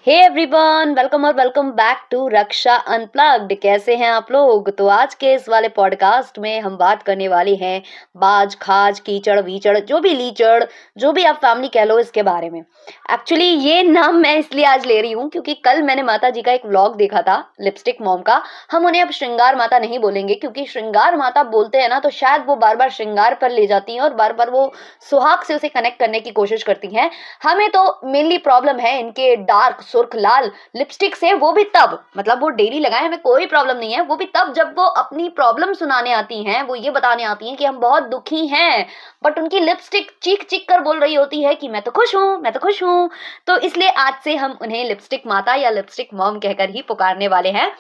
हे everyone, welcome और welcome back to Raksha unplugged. कैसे हैं आप लोग? तो आज के इस वाले पॉडकास्ट में हम बात करने वाले हैं बाज खाज कीचड़ वीचड़ जो भी लीचड़ जो भी आप फैमिली कह लो इसके बारे में। एक्चुअली ये नाम मैं इसलिए आज ले रही हूँ क्योंकि कल मैंने माता जी का एक व्लॉग देखा था, लिपस्टिक मॉम का। हम उन्हें अब श्रृंगार माता नहीं बोलेंगे क्योंकि श्रृंगार माता बोलते हैं ना तो शायद वो बार बार श्रृंगार पर ले जाती हैं और बार बार वो सुहाग से उसे कनेक्ट करने की कोशिश करती हैं। हमें तो मेनली प्रॉब्लम है इनके डार्क सुर्ख लाल लिपस्टिक से, वो भी तब मतलब वो डेली लगाए हमें कोई प्रॉब्लम नहीं है, वो भी तब जब वो अपनी प्रॉब्लम सुनाने आती हैं, वो ये बताने आती हैं कि हम बहुत दुखी हैं। बट उनकी लिपस्टिक चीख चीख कर बोल रही होती है कि मैं तो खुश हूं, मैं तो खुश हूं। तो इसलिए आज से हम उन्हें लिपस्टिक माता या लिपस्टिक मॉम कहकर ही पुकारने वाले हैं।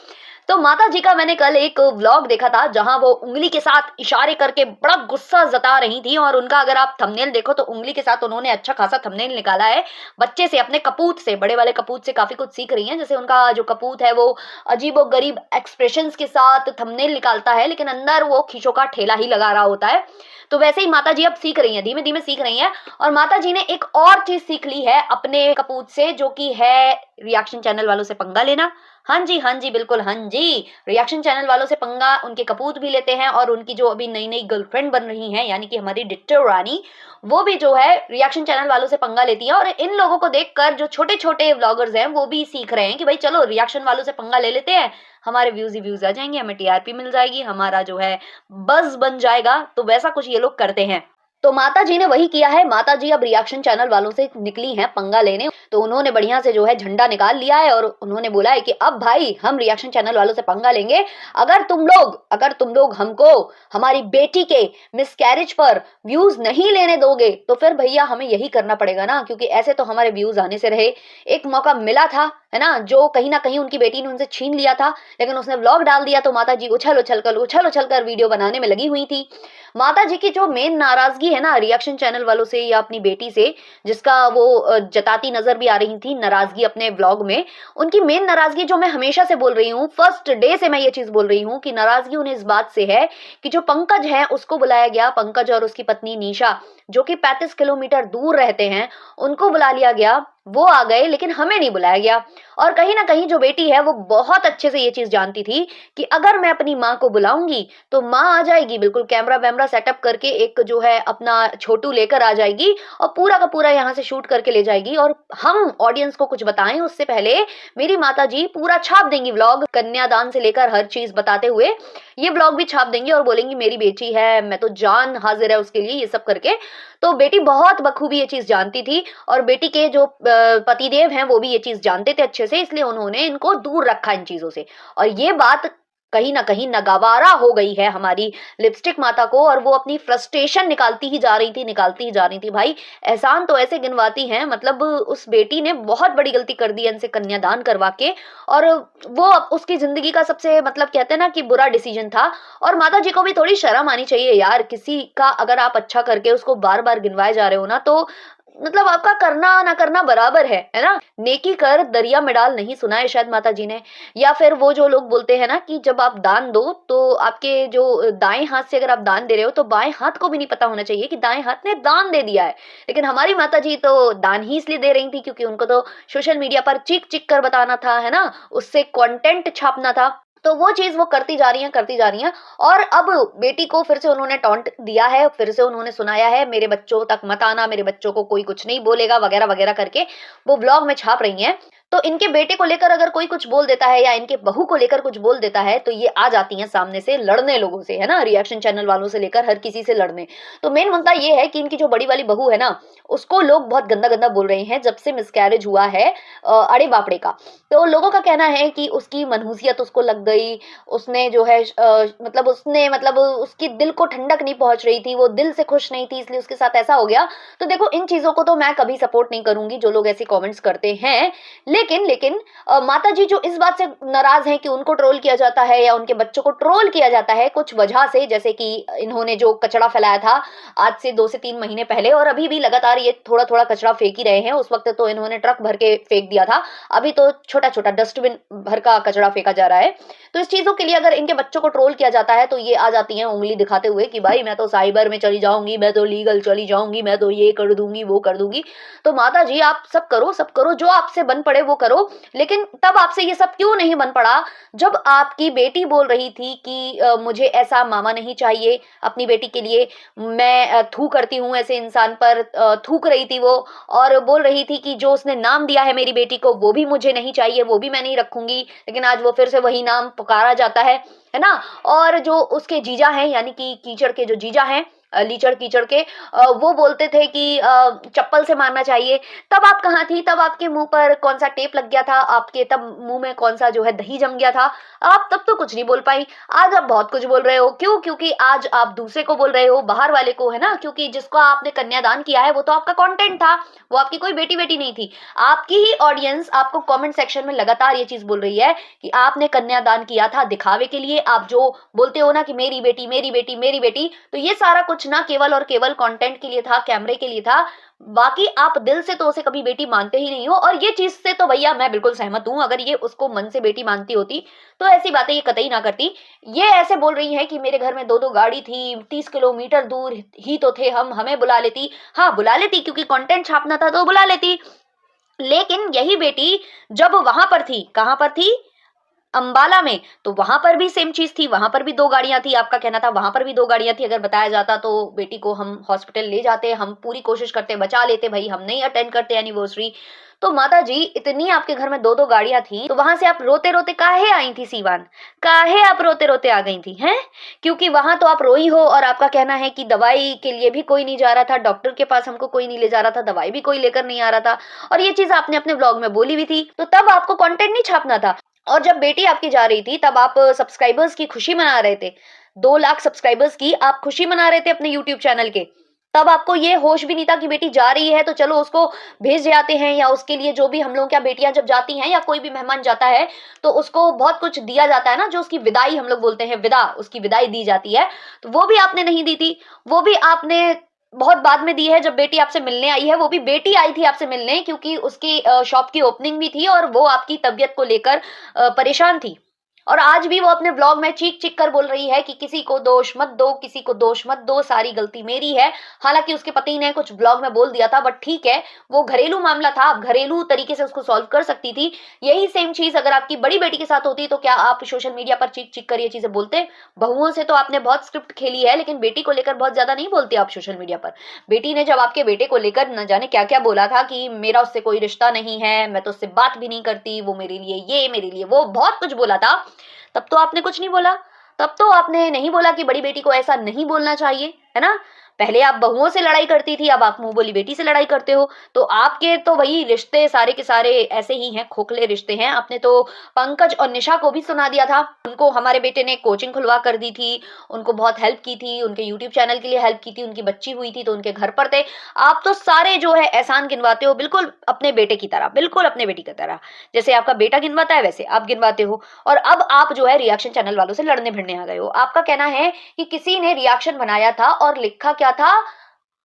तो माता जी का मैंने कल एक व्लॉग देखा था जहां वो उंगली के साथ इशारे करके बड़ा गुस्सा जता रही थी, और उनका अगर आप थंबनेल देखो तो उंगली के साथ उन्होंने अच्छा खासा थंबनेल निकाला है। बच्चे से, अपने कपूत से, बड़े वाले कपूत से काफी कुछ सीख रही हैं। जैसे उनका जो कपूत है वो अजीबो गरीब एक्सप्रेशंस के साथ थंबनेल निकालता है लेकिन अंदर वो खींचों का ठेला ही लगा रहा होता है। तो वैसे ही माता जी अब सीख रही हैं, धीमे धीमे सीख रही हैं। और माता जी ने एक और चीज सीख ली है अपने कपूत से, जो कि है रिएक्शन चैनल वालों से पंगा लेना। हाँ जी बिल्कुल, हाँ जी, रिएक्शन चैनल वालों से पंगा उनके कपूत भी लेते हैं। और उनकी जो अभी नई नई गर्लफ्रेंड बन रही हैं यानी कि हमारी डिट्टो रानी, वो भी जो है रिएक्शन चैनल वालों से पंगा लेती है। और इन लोगों को देखकर जो छोटे छोटे व्लॉगर्स हैं वो भी सीख रहे हैं कि भाई चलो रिएक्शन वालों से पंगा ले लेते हैं, हमारे व्यूज ही व्यूज आ जाएंगे, हमें टीआरपी मिल जाएगी, हमारा जो है बज बन जाएगा। तो वैसा कुछ ये लोग करते हैं। तो माता जी ने वही किया है। माता जी अब रिएक्शन चैनल वालों से निकली हैं पंगा लेने। तो उन्होंने बढ़िया से जो है झंडा निकाल लिया है और उन्होंने बोला है कि अब भाई हम रिएक्शन चैनल वालों से पंगा लेंगे। अगर तुम लोग हमको हमारी बेटी के मिसकैरेज पर व्यूज नहीं लेने दोगे तो फिर भैया हमें यही करना पड़ेगा ना, क्योंकि ऐसे तो हमारे व्यूज आने से रहे। एक मौका मिला था, है ना, जो कहीं ना कहीं उनकी बेटी ने उनसे छीन लिया था, लेकिन उसने व्लॉग डाल दिया तो माता जी उछल उछल कर वीडियो बनाने में लगी हुई थी। माता जी की जो मेन नाराजगी है ना रिएक्शन चैनल वालों से या अपनी बेटी से, जिसका वो जताती नजर भी आ रही थी नाराजगी अपने व्लॉग में, उनकी मेन नाराजगी जो मैं हमेशा से बोल रही हूँ, फर्स्ट डे से मैं ये चीज बोल रही हूँ कि नाराजगी उन्हें इस बात से है कि जो पंकज है उसको बुलाया गया, पंकज और उसकी पत्नी निशा जो कि 35 किलोमीटर दूर रहते हैं, उनको बुला लिया गया, वो आ गए लेकिन हमें नहीं बुलाया गया। और कहीं ना कहीं जो बेटी है वो बहुत अच्छे से ये चीज जानती थी कि अगर मैं अपनी माँ को बुलाऊंगी तो माँ आ जाएगी, बिल्कुल कैमरा वैमरा सेटअप करके एक जो है अपना छोटू लेकर आ जाएगी और पूरा का पूरा यहाँ से शूट करके ले जाएगी। और हम ऑडियंस को कुछ बताएं उससे पहले मेरी माता जी पूरा छाप देंगी व्लॉग, कन्यादान से लेकर हर चीज बताते हुए ये व्लॉग भी छाप देंगी और बोलेंगी मेरी बेटी है, मैं तो जान हाजिर है उसके लिए, ये सब करके। तो बेटी बहुत बखूबी ये चीज जानती थी और बेटी के जो पतिदेव हैं वो भी ये चीज जानते थे अच्छे से, इसलिए उन्होंने इनको दूर रखा इन चीजों से। और ये बात कहीं ना कहीं नगावारा हो गई है हमारी लिपस्टिक माता को, और वो अपनी फ्रस्ट्रेशन निकालती ही जा रही थी भाई। एहसान तो ऐसे गिनवाती हैं, मतलब उस बेटी ने बहुत बड़ी गलती कर दी है इनसे कन्यादान करवा के, और वो उसकी जिंदगी का सबसे मतलब कहते हैं ना कि बुरा डिसीजन था। और माता जी को भी थोड़ी शर्म आनी चाहिए यार, किसी का अगर आप अच्छा करके उसको बार बार गिनवाए जा रहे हो ना, तो मतलब आपका करना ना करना बराबर है ना। नेकी कर दरिया में डाल नहीं सुना है शायद माता जी ने। या फिर वो जो लोग बोलते हैं ना कि जब आप दान दो तो आपके जो दाएं हाथ से अगर आप दान दे रहे हो तो बाएं हाथ को भी नहीं पता होना चाहिए कि दाएं हाथ ने दान दे दिया है। लेकिन हमारी माता जी तो दान ही इसलिए दे रही थी क्योंकि उनको तो सोशल मीडिया पर चीख चीख कर बताना था, है ना, उससे कंटेंट छापना था। तो वो चीज वो करती जा रही हैं। और अब बेटी को फिर से उन्होंने टॉन्ट दिया है, फिर से उन्होंने सुनाया है मेरे बच्चों तक मत आना, मेरे बच्चों को कोई कुछ नहीं बोलेगा वगैरह वगैरह करके वो ब्लॉग में छाप रही हैं। तो इनके बेटे को लेकर अगर कोई कुछ बोल देता है या इनके बहू को लेकर कुछ बोल देता है तो ये आ जाती हैं सामने से लड़ने लोगों से, है ना, रिएक्शन चैनल वालों से लेकर हर किसी से लड़ने। तो मेन मुद्दा ये है कि इनकी जो बड़ी वाली बहू है ना उसको लोग बहुत गंदा गंदा बोल रहे हैं जब से मिसकैरेज हुआ है अड़े बापड़े का। तो लोगों का कहना है कि उसकी मनहूसियत उसको लग गई, उसने जो है मतलब उसकी दिल को ठंडक नहीं पहुंच रही थी, वो दिल से खुश नहीं थी, इसलिए उसके साथ ऐसा हो गया। तो देखो इन चीजों को तो मैं कभी सपोर्ट नहीं करूंगी जो लोग ऐसे कमेंट्स करते हैं, लेकिन माता जी जो इस बात से नाराज हैं कि उनको ट्रोल किया जाता है या उनके बच्चों को ट्रोल किया जाता है कुछ वजह से, जैसे कि इन्होंने जो कचरा फैलाया था आज से 2 से 3 महीने पहले, और अभी भी लगातार ये थोड़ा थोड़ा कचरा फेंक ही रहे हैं। उस वक्त तो इन्होंने ट्रक भर के फेंक दिया था, अभी तो छोटा छोटा डस्टबिन भर का कचरा फेंका जा रहा है। तो इस चीजों के लिए अगर इनके बच्चों को ट्रोल किया जाता है तो ये आ जाती हैं उंगली दिखाते हुए कि भाई मैं तो साइबर में चली जाऊंगी, मैं तो लीगल चली जाऊंगी, मैं तो ये कर दूंगी वो कर दूंगी। तो माता जी आप सब करो जो आपसे बन पड़े वो वो करो, लेकिन तब आपसे ये सब क्यों नहीं बन पड़ा जब आपकी बेटी बोल रही थी कि मुझे ऐसा मामा नहीं चाहिए अपनी बेटी के लिए, मैं थू करती हूँ ऐसे इंसान पर, थूक रही थी वो, और बोल रही थी कि जो उसने नाम दिया है मेरी बेटी को वो भी मुझे नहीं चाहिए, वो भी मैं नहीं रखूंगी, लेकिन आज वो फिर से वही नाम पुकारा जाता है ना। और जो उसके जीजा हैं, यानी कि कीचड़ के जो जीजा हैं, लीचड़ कीचड़ के, वो बोलते थे कि चप्पल से मारना चाहिए। तब आप कहाँ थी? तब आपके मुंह पर कौन सा टेप लग गया था? आपके तब मुंह में कौन सा जो है दही जम गया था? आप तब तो कुछ नहीं बोल पाई। आज आप बहुत कुछ बोल रहे हो। क्यों? क्योंकि आज आप दूसरे को बोल रहे हो, बाहर वाले को, है ना, क्योंकि जिसको आपने कन्यादान किया है वो तो आपका कंटेंट था, वो आपकी कोई बेटी बेटी नहीं थी। आपकी ही ऑडियंस आपको कमेंट सेक्शन में लगातार ये चीज बोल रही है कि आपने कन्यादान किया था दिखावे के लिए। आप जो बोलते हो ना कि मेरी बेटी मेरी बेटी मेरी बेटी, तो ये सारा कुछ ना केवल और केवल कंटेंट के लिए था, कैमरे के लिए था। बाकी आप दिल से तो उसे कभी बेटी मानते ही नहीं हो, और ये चीज से तो भैया मैं बिल्कुल सहमत हूं। अगर ये उसको मन से बेटी मानती होती तो ऐसी बातें ये कतई ना करती। ये ऐसे बोल रही है कि मेरे घर में दो दो गाड़ी थी, 30 किलोमीटर दूर ही तो थे हम, हमें बुला लेती। हाँ बुला लेती, क्योंकि कंटेंट छापना था तो बुला लेती। लेकिन यही बेटी जब वहां पर थी, कहां पर थी? अंबाला में, तो वहां पर भी सेम चीज थी, वहां पर भी दो गाड़ियां थी। आपका कहना था वहां पर भी दो गाड़ियां थी। अगर बताया जाता तो बेटी को हम हॉस्पिटल ले जाते, हम पूरी कोशिश करते, बचा लेते, भाई हम नहीं अटेंड करते एनिवर्सरी। तो माता जी इतनी आपके घर में दो दो गाड़ियां थी, तो वहां से आप रोते रोते काहे आई थी सीवान? काहे आप रोते रोते आ गई थी? हैं? क्योंकि वहां तो आप रोई हो, और आपका कहना है कि दवाई के लिए भी कोई नहीं जा रहा था, डॉक्टर के पास हमको कोई नहीं ले जा रहा था, दवाई भी कोई लेकर नहीं आ रहा था, और ये चीज आपने अपने ब्लॉग में बोली भी थी। तो तब आपको कंटेंट नहीं छापना था। और जब बेटी आपकी जा रही थी तब आप सब्सक्राइबर्स की खुशी मना रहे थे, 2 लाख सब्सक्राइबर्स की आप खुशी मना रहे थे अपने यूट्यूब चैनल के। तब आपको ये होश भी नहीं था कि बेटी जा रही है तो चलो उसको भेज जाते हैं, या उसके लिए जो भी हम लोग, क्या बेटियां जब जाती हैं या कोई भी मेहमान जाता है तो उसको बहुत कुछ दिया जाता है ना, जो उसकी विदाई हम लोग बोलते हैं, विदा, उसकी विदाई दी जाती है, तो वो भी आपने नहीं दी थी। वो भी आपने बहुत बाद में दी है, जब बेटी आपसे मिलने आई है। वो भी बेटी आई थी आपसे मिलने क्योंकि उसकी शॉप की ओपनिंग भी थी और वो आपकी तबीयत को लेकर परेशान थी। और आज भी वो अपने ब्लॉग में चीख चीख कर बोल रही है कि किसी को दोष मत दो, किसी को दोष मत दो, सारी गलती मेरी है। हालांकि उसके पति ने कुछ ब्लॉग में बोल दिया था, बट ठीक है, वो घरेलू मामला था, आप घरेलू तरीके से उसको सॉल्व कर सकती थी। यही सेम चीज अगर आपकी बड़ी बेटी के साथ होती तो क्या आप सोशल मीडिया पर चीख चीख कर ये चीजें बोलते? बहुओं से तो आपने बहुत स्क्रिप्ट खेली है, लेकिन बेटी को लेकर बहुत ज्यादा नहीं बोलते आप सोशल मीडिया पर। बेटी ने जब आपके बेटे को लेकर न जाने क्या क्या बोला था कि मेरा उससे कोई रिश्ता नहीं है, मैं तो उससे बात भी नहीं करती, वो मेरे लिए ये, मेरे लिए वो, बहुत कुछ बोला था। तब तो आपने कुछ नहीं बोला। तब तो आपने नहीं बोला कि बड़ी बेटी को ऐसा नहीं बोलना चाहिए, है ना। पहले आप बहुओं से लड़ाई करती थी, अब आप मुंह बोली बेटी से लड़ाई करते हो। तो आपके तो वही रिश्ते सारे के सारे ऐसे ही हैं, खोखले रिश्ते हैं। आपने तो पंकज और निशा को भी सुना दिया था, उनको हमारे बेटे ने कोचिंग खुलवा कर दी थी, उनको बहुत हेल्प की थी, उनके यूट्यूब चैनल के लिए हेल्प की थी, उनकी बच्ची हुई थी तो उनके घर पर थे। आप तो सारे जो है एहसान गिनवाते हो, बिल्कुल अपने बेटे की तरह, बिल्कुल अपने बेटी की तरह। जैसे आपका बेटा गिनवाता है वैसे आप गिनवाते हो। और अब आप जो है रिएक्शन चैनल वालों से लड़ने भिड़ने आ गए हो। आपका कहना है कि किसी ने रिएक्शन बनाया था और लिखा क्या था?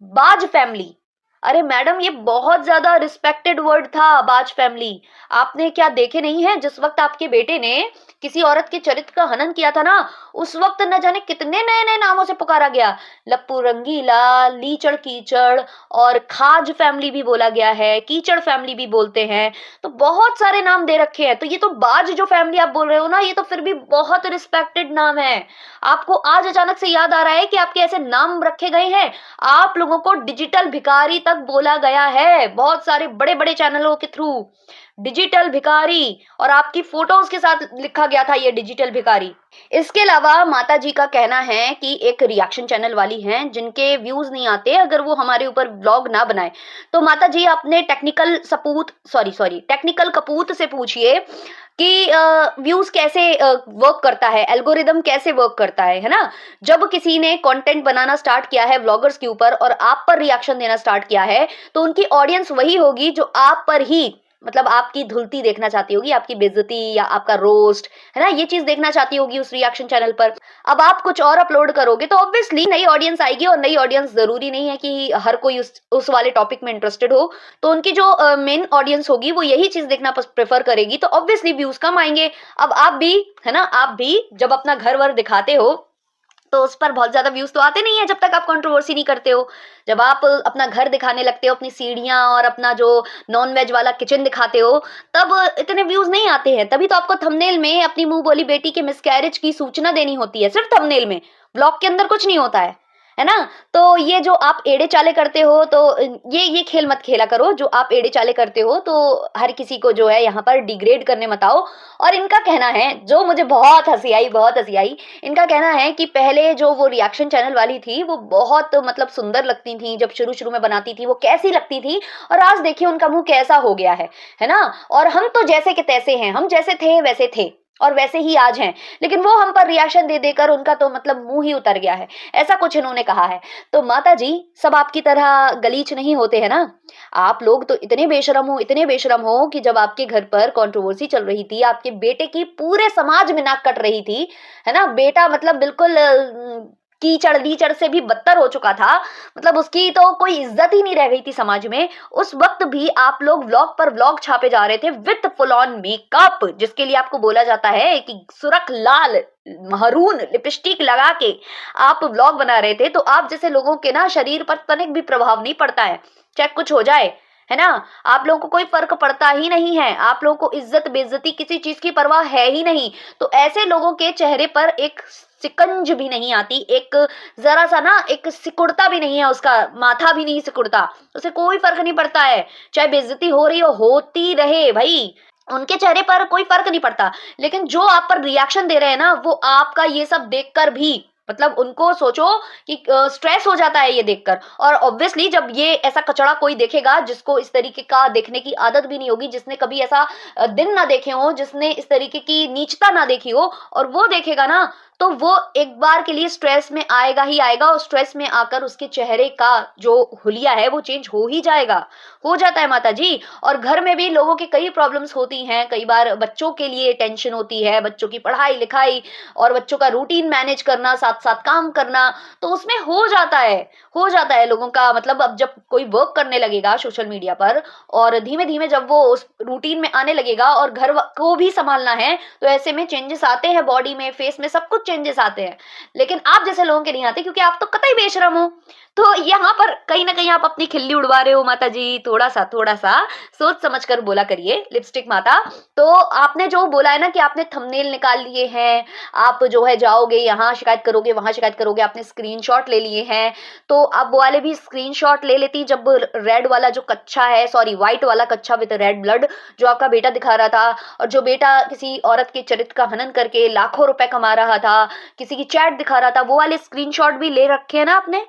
बाज फैमिली। अरे मैडम, ये बहुत ज्यादा रिस्पेक्टेड वर्ड था, बाज फैमिली। आपने क्या देखे नहीं है, जिस वक्त आपके बेटे ने किसी औरत के चरित्र का हनन किया था ना, उस वक्त न जाने कितने नए नए नामों से पुकारा गया। लप्पू रंगीला, लीचड़ कीचड़, और खाज फैमिली भी बोला गया है, कीचड़ फैमिली भी बोलते हैं, तो बहुत सारे नाम दे रखे हैं। तो ये तो बाज जो फैमिली आप बोल रहे हो ना, ये तो फिर भी बहुत रिस्पेक्टेड नाम है। आपको आज अचानक से याद आ रहा है कि आपके ऐसे नाम रखे गए हैं? आप लोगों को डिजिटल भिखारी तक बोला गया है, बहुत सारे बड़े बड़े चैनलों के थ्रू, डिजिटल भिखारी, और आपकी फोटोज के साथ लिखा गया था ये डिजिटल भिखारी। इसके अलावा माता जी का कहना है कि एक रिएक्शन चैनल वाली हैं जिनके व्यूज नहीं आते अगर वो हमारे ऊपर ब्लॉग ना बनाए। तो माता जी अपने टेक्निकल कपूत से पूछिए कि व्यूज कैसे वर्क करता है, एल्गोरिदम कैसे वर्क करता है ना। जब किसी ने कंटेंट बनाना स्टार्ट किया है व्लॉगर्स के ऊपर और आप पर रिएक्शन देना स्टार्ट किया है, तो उनकी ऑडियंस वही होगी जो आप पर ही, मतलब आपकी धुलती देखना चाहती होगी, आपकी बेइज्जती या आपका रोस्ट, है ना, ये चीज देखना चाहती होगी उस रिएक्शन चैनल पर। अब आप कुछ और अपलोड करोगे तो ऑब्वियसली नई ऑडियंस आएगी, और नई ऑडियंस जरूरी नहीं है कि हर कोई उस वाले टॉपिक में इंटरेस्टेड हो। तो उनकी जो मेन ऑडियंस होगी वो यही चीज देखना प्रेफर करेगी, तो ऑब्वियसली व्यूज कम आएंगे। अब आप भी, है ना, आप भी जब अपना घर वर दिखाते हो तो उस पर बहुत ज़्यादा व्यूज़ तो आते नहीं है जब तक आप कंट्रोवर्सी नहीं करते हो। जब आप अपना घर दिखाने लगते हो, अपनी सीढ़ियाँ और अपना जो नॉन-वेज वाला किचन दिखाते हो, तब इतने व्यूज़ नहीं आते हैं। तभी तो आपको थंबनेल में अपनी मुँह बोली बेटी के मिसकैरेज की सूचना देनी होती है, सिर्फ़ थंबनेल में। ब्लॉग के अंदर कुछ नहीं होता है ना? तो ये जो आप एड़े-चाले करते हो तो ये खेल मत खेला करो, जो आप एड़े-चाले करते हो तो हर किसी को जो है यहाँ पर डिग्रेड करने मत आओ। और इनका कहना है, जो मुझे बहुत हँसी आई, इनका कहना है कि पहले जो वो रिएक्शन चैनल वाली थी, वो बहुत मतलब सुंदर लगती थी, जब शुरू-शुरू में बनाती थी, वो कैसी लगती थी और आज देखिए उनका मुँह कैसा हो गया है ना? और हम तो जैसे के तैसे हैं, हम जैसे थे वैसे थे और वैसे ही आज हैं। लेकिन वो हम पर रिएक्शन दे देकर उनका तो मतलब मुँह ही उतर गया है, ऐसा कुछ इन्होंने कहा है। तो माताजी, सब आपकी तरह गलीच नहीं होते हैं ना? आप लोग तो इतने बेशर्म हो कि जब आपके घर पर कंट्रोवर्सी चल रही थी, आपके बेटे की पूरे समाज में नाक कट रही थी, है ना? बेटा मतलब बिल्कुल कीचड़-लीचड़ से भी बदतर हो चुका था, मतलब उसकी तो कोई इज्जत ही नहीं रह गई थी समाज में। उस वक़्त भी आप लोग व्लॉग पर व्लॉग छापे जा रहे थे विथ फुल ऑन मेकअप, जिसके लिए आपको बोला जाता है कि सुर्ख लाल महरून लिपस्टिक लगा के आप व्लॉग बना रहे थे। तो आप जैसे लोगों के ना शरीर पर तनिक भी प्रभाव नहीं पड़ता है, चाहे कुछ हो जाए, है ना? आप लोगों को कोई फ़र्क पड़ता ही नहीं है। आप लोगों को इज़्ज़त-बेइज़्ज़ती किसी चीज़ की परवाह है ही नहीं। तो ऐसे लोगों के चेहरे पर एक सिकंज भी नहीं आती, एक ज़रा-सा ना एक सिकुड़ता भी नहीं है, उसका माथा भी नहीं सिकुड़ता। उसे कोई फ़र्क नहीं पड़ता है, चाहे बेइज़्ज़ती हो रही हो, होती रहे भई। उनके चेहरे पर कोई फ़र्क नहीं पड़ता। लेकिन जो आप पर रिएक्शन दे रहे हैं ना, वो आपका ये सब देखकर भी मतलब उनको सोचो कि स्ट्रेस हो जाता है ये देखकर। और ऑब्वियसली जब ये ऐसा कचड़ा कोई देखेगा जिसको इस तरीके का देखने की आदत भी नहीं होगी, जिसने कभी ऐसा दिन ना देखे हो, जिसने इस तरीके की नीचता ना देखी हो, और वो देखेगा ना, तो वो एक बार के लिए स्ट्रेस में आएगा ही आएगा और स्ट्रेस में आकर उसके चेहरे का जो हुलिया है वो चेंज हो ही जाएगा, हो जाता है माताजी। और घर में भी लोगों की कई प्रॉब्लम्स होती हैं, कई बार बच्चों के लिए टेंशन होती है, बच्चों की पढ़ाई-लिखाई और बच्चों का रूटीन मैनेज करना, साथ-साथ काम करना, तो उसमें हो जाता है लोगों का मतलब। अब जब कोई वर्क करने लगेगा सोशल मीडिया पर और धीमे-धीमे जब वो उस रूटीन में आने लगेगा और घर को भी संभालना है, तो ऐसे में चेंजेस आते हैं बॉडी में, फेस में, सब कुछ चेंजेस आते हैं। लेकिन आप जैसे लोगों के नहीं आते क्योंकि आप तो कतई बेशर्म हो। तो यहाँ पर कहीं न कहीं आप अपनी खिल्ली उड़वा रहे हो माताजी, थोड़ा-सा सोच समझ कर बोला करिए लिपस्टिक माता। तो आपने जो बोला है ना कि आपने थंबनेल निकाल लिए हैं, आप जो है जाओगे यहाँ शिकायत करोगे, वहाँ शिकायत करोगे, आपने स्क्रीनशॉट ले लिए हैं, तो आप वो वाले भी स्क्रीनशॉट ले लेती जब रेड वाला जो कच्छा है, सॉरी व्हाइट वाला कच्छा विद रेड ब्लड जो आपका बेटा दिखा रहा था, और जो बेटा किसी औरत के चरित्र का हनन करके लाखों रुपए कमा रहा था, किसी की चैट दिखा रहा था, वो वाले स्क्रीनशॉट भी ले रखे हैं ना आपने,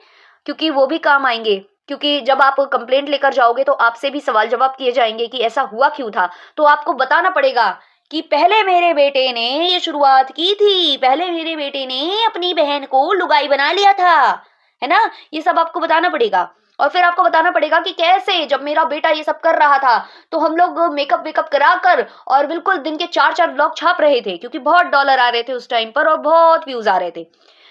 क्योंकि वो भी काम आएंगे। क्योंकि जब आप कंप्लेंट लेकर जाओगे तो आपसे भी सवाल जवाब किए जाएंगे कि ऐसा हुआ क्यों था, तो आपको बताना पड़ेगा कि पहले मेरे बेटे ने ये शुरुआत की थी, पहले मेरे बेटे ने अपनी बहन को लुगाई बना लिया था, है ना? ये सब आपको बताना पड़ेगा। और फिर आपको बताना पड़ेगा कि कैसे जब मेरा बेटा ये सब कर रहा था तो हम लोग मेकअप वेकअप कराकर और बिल्कुल दिन के 4-4 व्लॉग छाप रहे थे, क्योंकि बहुत डॉलर आ रहे थे उस टाइम पर और बहुत व्यूज आ रहे थे।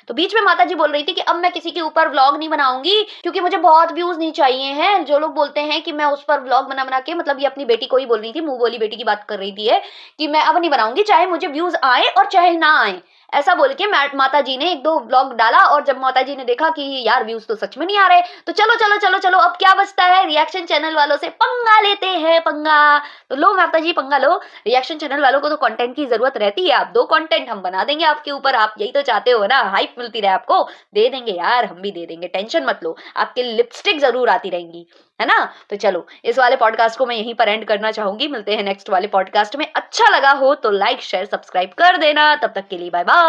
तो बीच में माताजी बोल रही थी कि अब मैं किसी के ऊपर व्लॉग नहीं बनाऊंगी क्योंकि मुझे बहुत व्यूज नहीं चाहिए हैं। जो लोग बोलते हैं कि मैं उस पर व्लॉग बना बना के, मतलब ये अपनी बेटी को ही बोल रही थी, मुंह बोली बेटी की बात कर रही थी ये, कि मैं अब नहीं बनाऊंगी चाहे मुझे व्यूज आए और चाहे ना आए। ऐसा बोल के माता जी ने 1-2 व्लॉग डाला और जब माता जी ने देखा कि यार व्यूज तो सच में नहीं आ रहे, तो चलो चलो चलो चलो अब क्या बचता है, रिएक्शन चैनल वालों से पंगा लेते हैं, पंगा। तो लो माता जी पंगा लो, रिएक्शन चैनल वालों को तो कंटेंट की जरूरत रहती है, आप दो कंटेंट हम बना देंगे आपके ऊपर, आप यही तो चाहते हो ना, हाइप मिलती रहे आपको, दे देंगे यार, हम भी दे देंगे, टेंशन मत लो, आपके लिपस्टिक जरूर आती रहेंगी, है ना? तो चलो इस वाले पॉडकास्ट को मैं यहीं पर एंड करना चाहूंगी, मिलते हैं नेक्स्ट वाले पॉडकास्ट में। अच्छा लगा हो तो लाइक शेयर सब्सक्राइब कर देना, तब तक के लिए बाय बाय।